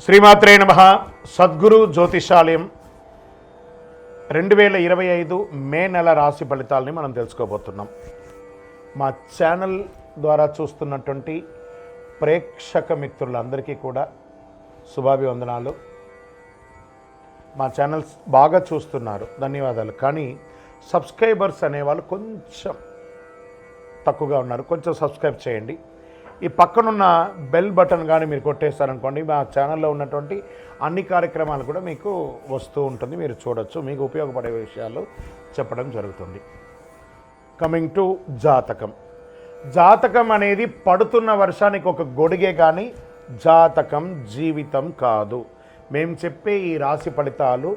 శ్రీమాత్రే నమః. సద్గురు జ్యోతిషాలయం 2025 మే నెల రాశి ఫలితాలని మనం తెలుసుకోబోతున్నాం. మా ఛానల్ ద్వారా చూస్తున్నటువంటి ప్రేక్షక మిత్రులందరికీ కూడా శుభాభివందనాలు. మా ఛానల్స్ బాగా చూస్తున్నారు, ధన్యవాదాలు. కానీ సబ్స్క్రైబర్స్ అనేవాళ్ళు కొంచెం తక్కువగా ఉన్నారు, కొంచెం సబ్స్క్రైబ్ చేయండి. ఈ పక్కనున్న బెల్ బటన్ కానీ మీరు కొట్టేస్తారనుకోండి, మా ఛానల్లో ఉన్నటువంటి అన్ని కార్యక్రమాలు కూడా మీకు వస్తూ ఉంటుంది, మీరు చూడొచ్చు. మీకు ఉపయోగపడే విషయాలు చెప్పడం జరుగుతుంది. కమింగ్ టు జాతకం. జాతకం అనేది పడుతున్న వర్షానికి ఒక గొడుగే కానీ జాతకం జీవితం కాదు. మేము చెప్పే ఈ రాశి ఫలితాలు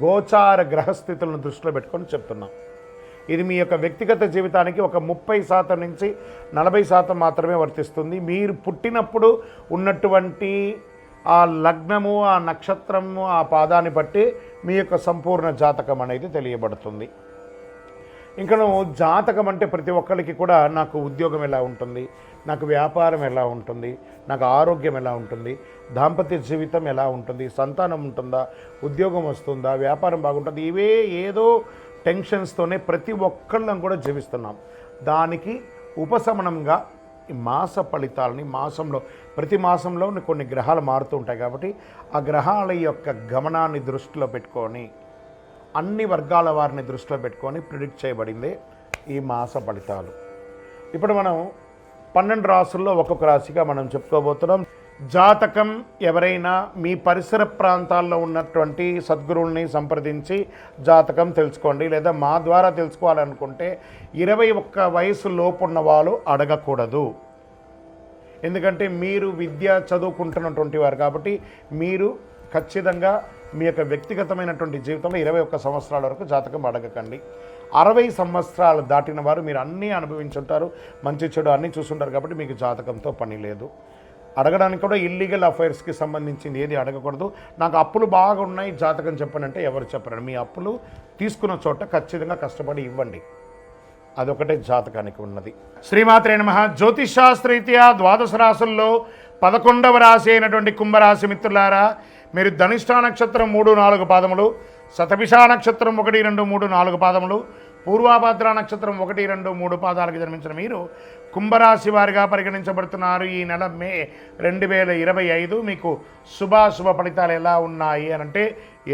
గోచార గ్రహస్థితులను దృష్టిలో పెట్టుకొని చెప్తున్నాం. ఇది మీ యొక్క వ్యక్తిగత జీవితానికి ఒక 30% నుంచి 40% మాత్రమే వర్తిస్తుంది. మీరు పుట్టినప్పుడు ఉన్నటువంటి ఆ లగ్నము, ఆ నక్షత్రము, ఆ పాదాన్ని బట్టి మీ యొక్క సంపూర్ణ జాతకం అనేది తెలియబడుతుంది. ఇంకా జాతకం అంటే ప్రతి ఒక్కరికి కూడా నాకు ఉద్యోగం ఎలా ఉంటుంది, నాకు వ్యాపారం ఎలా ఉంటుంది, నాకు ఆరోగ్యం ఎలా ఉంటుంది, దాంపత్య జీవితం ఎలా ఉంటుంది, సంతానం ఉంటుందా, ఉద్యోగం వస్తుందా, వ్యాపారం బాగుంటుంది, ఇవే ఏదో టెన్షన్స్తోనే ప్రతి ఒక్కళ్ళం కూడా జీవిస్తున్నాం. దానికి ఉపశమనంగా ఈ మాస ఫలితాలని ప్రతి మాసంలో కొన్ని గ్రహాలు మారుతూ ఉంటాయి కాబట్టి ఆ గ్రహాల యొక్క గమనాన్ని దృష్టిలో పెట్టుకొని అన్ని వర్గాల వారిని దృష్టిలో పెట్టుకొని ప్రిడిక్ట్ చేయబడిందే ఈ మాస ఫలితాలు. ఇప్పుడు మనం 12 రాసుల్లో ఒక్కొక్క రాశిగా మనం చెప్పుకోబోతున్నాం. జాతకం ఎవరైనా మీ పరిసర ప్రాంతాల్లో ఉన్నటువంటి సద్గురువుల్ని సంప్రదించి జాతకం తెలుసుకోండి. లేదా మా ద్వారా తెలుసుకోవాలనుకుంటే 21 వయసు లోపు ఉన్న వాళ్ళు అడగకూడదు. ఎందుకంటే మీరు విద్య చదువుకుంటున్నటువంటి వారు కాబట్టి మీరు ఖచ్చితంగా మీ యొక్క వ్యక్తిగతమైనటువంటి జీవితంలో 21 సంవత్సరాల వరకు జాతకం అడగకండి. 60 సంవత్సరాలు దాటిన వారు మీరు అన్నీ అనుభవించుంటారు, మంచి చెడు అన్నీ చూసుంటారు కాబట్టి మీకు జాతకంతో పని లేదు. అడగడానికి కూడా ఇల్లీగల్ అఫైర్స్కి సంబంధించింది ఏది అడగకూడదు. నాకు అప్పులు బాగా ఉన్నాయి, జాతకం చెప్పనంటే ఎవరు చెప్పరు. మీ అప్పులు తీసుకున్న చోట ఖచ్చితంగా కష్టపడి ఇవ్వండి, అదొకటే జాతకానికి ఉన్నది. శ్రీమాత్రే నమః. జ్యోతిషాస్త్రరీత్యా ద్వాదశ రాశుల్లో 11వ రాశి అయినటువంటి కుంభరాశి మిత్రులారా, మీరు ధనిష్ఠా నక్షత్రం 3, 4 పాదములు, శతభిషా నక్షత్రం 1, 2, 3, 4 పాదములు, పూర్వాభాద్ర నక్షత్రం 1, 2, 3 పాదాలకు జన్మించిన మీరు కుంభరాశి వారిగా పరిగణించబడుతున్నారు. ఈ నెల మే 2025 మీకు శుభాశుభ ఫలితాలు ఎలా ఉన్నాయి అని అంటే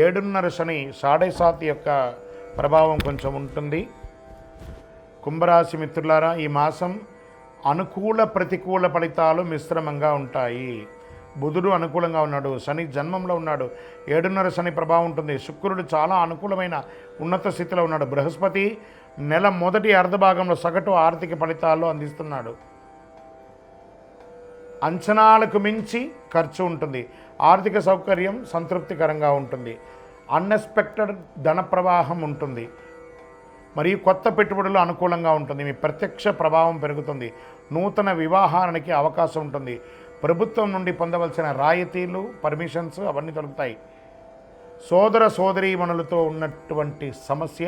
7.5 శని 7.5 యొక్క ప్రభావం కొంచెం ఉంటుంది. కుంభరాశి మిత్రులారా, ఈ మాసం అనుకూల ప్రతికూల ఫలితాలు మిశ్రమంగా ఉంటాయి. బుధుడు అనుకూలంగా ఉన్నాడు, శని జన్మంలో ఉన్నాడు, 7.5 శని ప్రభావం ఉంటుంది. శుక్రుడు చాలా అనుకూలమైన ఉన్నత స్థితిలో ఉన్నాడు. బృహస్పతి నెల మొదటి అర్ధభాగంలో సగటు ఆర్థిక ఫలితాల్లో అందిస్తున్నాడు. అంచనాలకు మించి ఖర్చు ఉంటుంది. ఆర్థిక సౌకర్యం సంతృప్తికరంగా ఉంటుంది. అన్ఎక్స్పెక్టెడ్ ధన ప్రవాహం ఉంటుంది. మరియు కొత్త పెట్టుబడులు అనుకూలంగా ఉంటుంది. మీ ప్రత్యక్ష ప్రభావం పెరుగుతుంది. నూతన వివాహానికి అవకాశం ఉంటుంది. ప్రభుత్వం నుండి పొందవలసిన రాయితీలు, పర్మిషన్స్ అవన్నీ దొరుకుతాయి. సోదర సోదరీమణులతో ఉన్నటువంటి సమస్య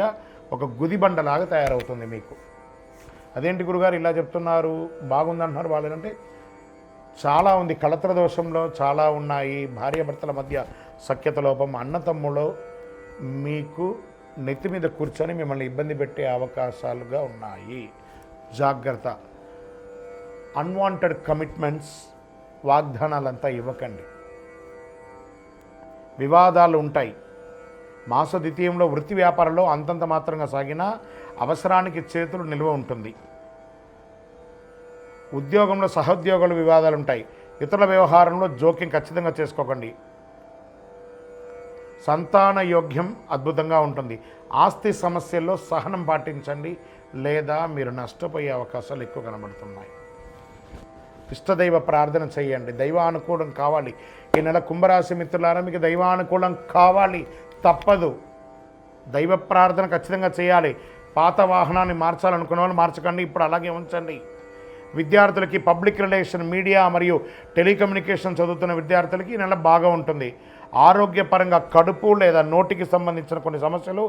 ఒక గుదిబండలాగా తయారవుతుంది మీకు. అదేంటి గురుగారు ఇలా చెప్తున్నారు, బాగుందంటున్నారు వాళ్ళంటే చాలా ఉంది. కళత్ర దోషంలో చాలా ఉన్నాయి. భార్యాభర్తల మధ్య సఖ్యత లోపం, అన్నతమ్ములో మీకు నెత్తి మీద కూర్చొని మిమ్మల్ని ఇబ్బంది పెట్టే అవకాశాలుగా ఉన్నాయి. జాగ్రత్త. అన్వాంటెడ్ కమిట్మెంట్స్, వాగ్దానాలంతా ఇవ్వకండి. వివాదాలు ఉంటాయి. మాస ద్వితీయంలో వృత్తి వ్యాపారంలో అంతంత మాత్రంగా సాగినా అవసరానికి చేతులు నిల్వ ఉంటుంది. ఉద్యోగంలో సహోద్యోగుల వివాదాలు ఉంటాయి. ఇతరుల వ్యవహారంలో జోక్యం ఖచ్చితంగా చేసుకోకండి. సంతాన యోగ్యం అద్భుతంగా ఉంటుంది. ఆస్తి సమస్యల్లో సహనం పాటించండి, లేదా మీరు నష్టపోయే అవకాశాలు ఎక్కువ కనబడుతున్నాయి. ఇష్టదైవ ప్రార్థన చేయండి. దైవానుకూలం కావాలి. ఈ నెల కుంభరాశి మిత్రులారా, మీకు దైవానుకూలం కావాలి, తప్పదు. దైవ ప్రార్థన ఖచ్చితంగా చేయాలి. పాత వాహనాన్ని మార్చాలనుకున్న వాళ్ళు మార్చకండి, ఇప్పుడు అలాగే ఉంచండి. విద్యార్థులకి పబ్లిక్ రిలేషన్, మీడియా మరియు టెలికమ్యూనికేషన్ చదువుతున్న విద్యార్థులకి ఈ నెల బాగా ఉంటుంది. ఆరోగ్యపరంగా కడుపు లేదా నోటికి సంబంధించిన కొన్ని సమస్యలు,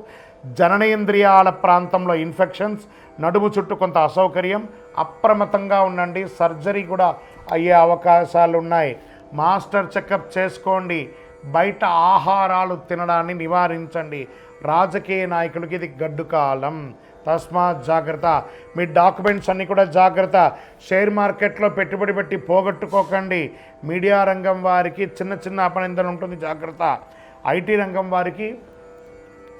జననేంద్రియాల ప్రాంతంలో ఇన్ఫెక్షన్స్, నడుము చుట్టూ కొంత అసౌకర్యం, అప్రమత్తంగా ఉండండి. సర్జరీ కూడా అయ్యే అవకాశాలు ఉన్నాయి. మాస్టర్ చెకప్ చేసుకోండి. బయట ఆహారాలు తినడాన్ని నివారించండి. రాజకీయ నాయకులకి ఇది గడ్డు కాలం, తస్మాత్ జాగ్రత్త. మీ డాక్యుమెంట్స్ అన్నీ కూడా జాగ్రత్త. షేర్ మార్కెట్లో పెట్టుబడి పెట్టి పోగొట్టుకోకండి. మీడియా రంగం వారికి చిన్న చిన్న అపనిందలు ఉంటుంది, జాగ్రత్త. ఐటీ రంగం వారికి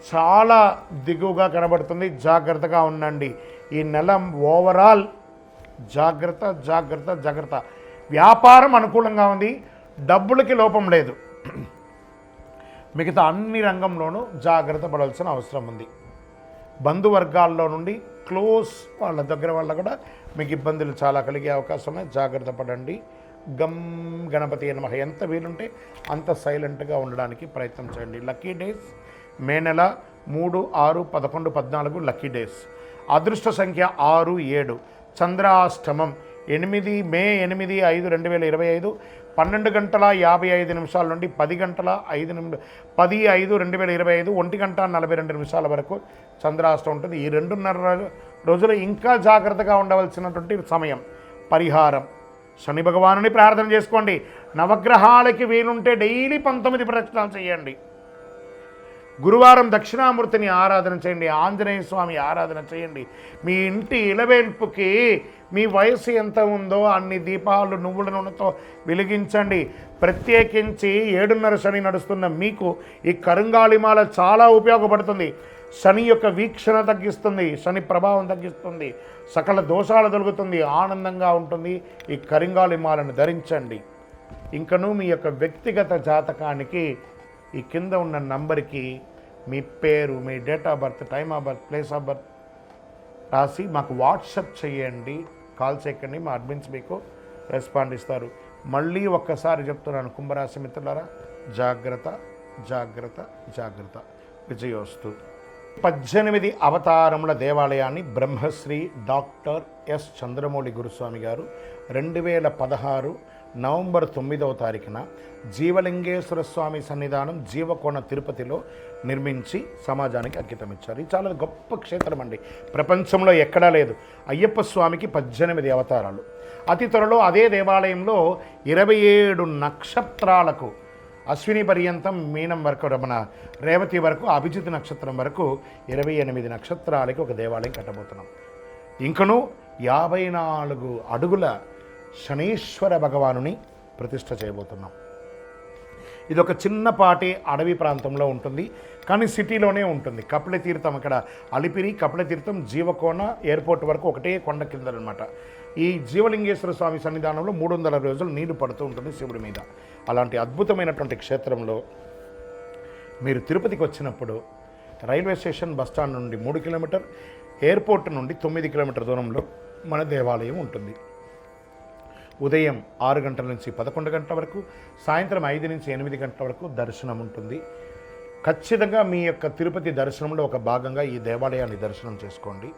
చాలా దిగువగా కనబడుతుంది, జాగ్రత్తగా ఉండండి. ఈ నెల ఓవరాల్ జాగ్రత్త జాగ్రత్త జాగ్రత్త. వ్యాపారం అనుకూలంగా ఉంది, డబ్బులకి లోపం లేదు. మిగతా అన్ని రంగంలోనూ జాగ్రత్త పడాల్సిన అవసరం ఉంది. బంధువర్గాల్లో నుండి క్లోజ్ వాళ్ళ దగ్గర వల్ల కూడా మీకు ఇబ్బందులు చాలా కలిగే అవకాశం ఉన్నాయి, జాగ్రత్త పడండి. గమ్ గణపతి నమః. ఎంత వీలుంటే అంత సైలెంట్గా ఉండడానికి ప్రయత్నం చేయండి. లక్కీ డేస్ మే నెల 3, 6, 11, 14 లక్కీ డేస్. అదృష్ట సంఖ్య 6, 7. చంద్రాష్టమం 8 మే 8, 5, 2025 12 గంటల 55 నిమిషాల నుండి 10 గంటల 10, 5, 2025 1 గంట 42 నిమిషాల వరకు చంద్రాష్టమం ఉంటుంది. ఈ 2.5 రోజులు ఇంకా జాగ్రత్తగా ఉండవలసినటువంటి సమయం. పరిహారం శని భగవానుని ప్రార్థన చేసుకోండి. నవగ్రహాలకి వీలుంటే డైలీ 19 ప్రదక్షిణాలు చేయండి. గురువారం దక్షిణామూర్తిని ఆరాధన చేయండి. ఆంజనేయ స్వామి ఆరాధన చేయండి. మీ ఇంటి ఇలవేల్పుకి మీ వయసు ఎంత ఉందో అన్ని దీపాలు నువ్వుల నూనెతో వెలిగించండి. ప్రత్యేకించి 7.5 శని నడుస్తున్న మీకు ఈ కరుంగాళిమాల చాలా ఉపయోగపడుతుంది. శని యొక్క వీక్షణ తగ్గిస్తుంది, శని ప్రభావం తగ్గిస్తుంది, సకల దోషాలు తొలగుతుంది, ఆనందంగా ఉంటుంది. ఈ కరుంగాళిమాలను ధరించండి. ఇంకనూ మీ యొక్క వ్యక్తిగత జాతకానికి ఈ కింద ఉన్న నంబర్కి మీ పేరు, మీ date of birth, time of birth, place of birth రాసి మాకు వాట్సప్ చేయండి. కాల్ చేయకండి, మా అడ్మిన్స్ మీకు రెస్పాండ్ ఇస్తారు. మళ్ళీ ఒక్కసారి చెప్తున్నాను, కుంభరాశి మిత్రులారా, జాగ్రత్త జాగ్రత్త జాగ్రత్త. విజయోస్తు. 18 అవతారముల దేవాలయాన్ని బ్రహ్మశ్రీ డాక్టర్ ఎస్ చంద్రమౌళి గురుస్వామి గారు 2016 నవంబర్ 9వ తారీఖున జీవలింగేశ్వర స్వామి సన్నిధానం జీవకోణ తిరుపతిలో నిర్మించి సమాజానికి అంకితం ఇచ్చారు. ఇది చాలా గొప్ప క్షేత్రం అండి, ప్రపంచంలో ఎక్కడా లేదు. అయ్యప్ప స్వామికి 18 అవతారాలు. అతి త్వరలో అదే దేవాలయంలో 27 నక్షత్రాలకు, అశ్విని పర్యంతం మీనం వరకు, మన రేవతి వరకు, అభిజిత్ నక్షత్రం వరకు 28 నక్షత్రాలకి ఒక దేవాలయం కట్టబోతున్నాం. ఇంకనూ 54 అడుగుల శనీశ్వర భగవానుని ప్రతిష్ఠ చేయబోతున్నాం. ఇది ఒక చిన్నపాటి అడవి ప్రాంతంలో ఉంటుంది, కానీ సిటీలోనే ఉంటుంది. కపిలతీర్థం, అక్కడ అలిపిరి కపిలతీర్థం జీవకోణ ఎయిర్పోర్ట్ వరకు ఒకటే కొండ కింద అనమాట. ఈ జీవలింగేశ్వర స్వామి సన్నిధానంలో 300 రోజులు నీళ్లు పడుతూ ఉంటుంది శివుడి మీద. అలాంటి అద్భుతమైనటువంటి క్షేత్రంలో మీరు తిరుపతికి వచ్చినప్పుడు రైల్వే స్టేషన్ బస్టాండ్ నుండి 3 కిలోమీటర్, ఎయిర్పోర్ట్ నుండి 9 కిలోమీటర్ దూరంలో మన దేవాలయం ఉంటుంది. ఉదయం 6 గంటల నుంచి 11 గంటల వరకు, సాయంత్రం 5 నుంచి 8 గంటల వరకు దర్శనం ఉంటుంది. ఖచ్చితంగా మీ యొక్క తిరుపతి దర్శనంలో ఒక భాగంగా ఈ దేవాలయాన్ని దర్శనం చేసుకోండి.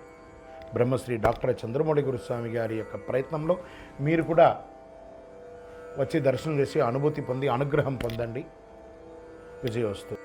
బ్రహ్మశ్రీ డాక్టర్ చంద్రమౌళి గురుస్వామి గారి యొక్క ప్రయత్నంలో మీరు కూడా వచ్చి దర్శనం చేసి అనుభూతి పొంది అనుగ్రహం పొందండి. విజయోస్తు.